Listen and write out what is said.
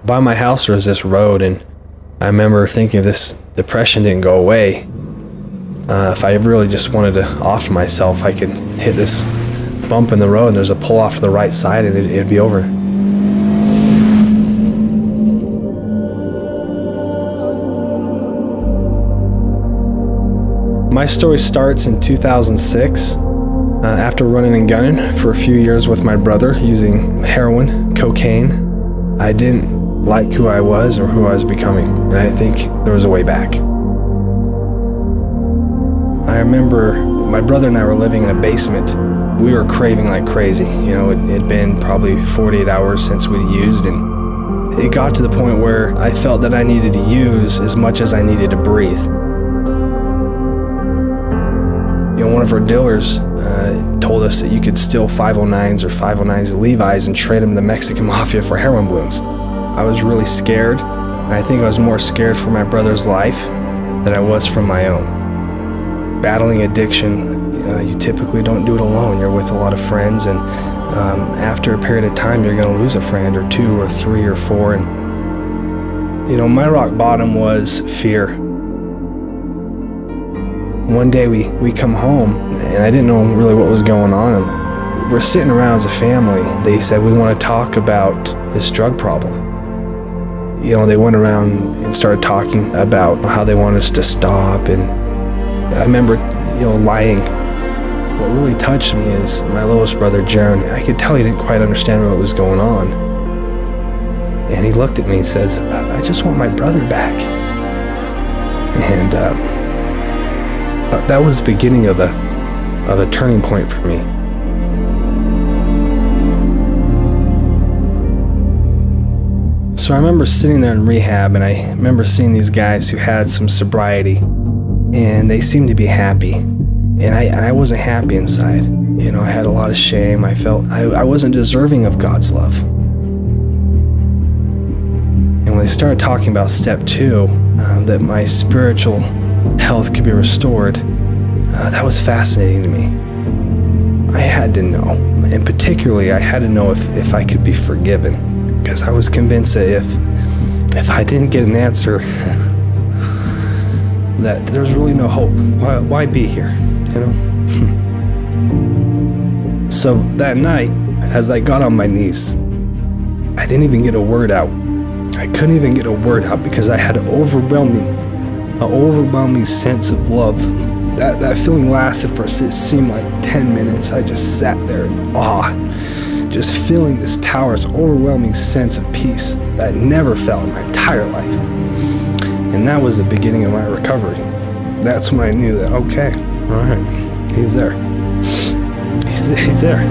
By my house there was this road, and I remember thinking if this depression didn't go away, if I really just wanted to off myself, I could hit this bump in the road and there's a pull off to the right side and it'd be over. My story starts in 2006, after running and gunning for a few years with my brother using heroin, cocaine. I didn't like who I was or who I was becoming, and I think there was a way back. I remember my brother and I were living in a basement. We were craving like crazy. You know, it had been probably 48 hours since we'd used, and it got to the point where I felt that I needed to use as much as I needed to breathe. You know, one of our dealers told us that you could steal 509s or 509s Levi's and trade them to the Mexican mafia for heroin balloons. I was really scared, and I think I was more scared for my brother's life than I was from my own. Battling addiction, you typically don't do it alone. You're with a lot of friends, and after a period of time, you're going to lose a friend or two or three or four. And you know, my rock bottom was fear. One day we come home, and I didn't know really what was going on. And we're sitting around as a family. They said, we want to talk about this drug problem. You know, they went around and started talking about how they wanted us to stop, and I remember, you know, lying. What really touched me is my littlest brother, Jaron. I could tell he didn't quite understand what was going on. And he looked at me and says, I just want my brother back. And that was the beginning of a turning point for me. So I remember sitting there in rehab, and I remember seeing these guys who had some sobriety, and they seemed to be happy. And I wasn't happy inside. You know, I had a lot of shame. I felt I wasn't deserving of God's love. And when they started talking about step 2, that my spiritual health could be restored, that was fascinating to me. I had to know, and particularly I had to know if I could be forgiven. Because I was convinced that if I didn't get an answer, that there's really no hope. Why be here, you know? So that night, as I got on my knees, I didn't even get a word out. I couldn't even get a word out because I had an overwhelming sense of love. That feeling lasted for, it seemed like 10 minutes. I just sat there in awe, just feeling this power, this overwhelming sense of peace that I never felt in my entire life. And that was the beginning of my recovery. That's when I knew that, okay, all right, he's there. He's there.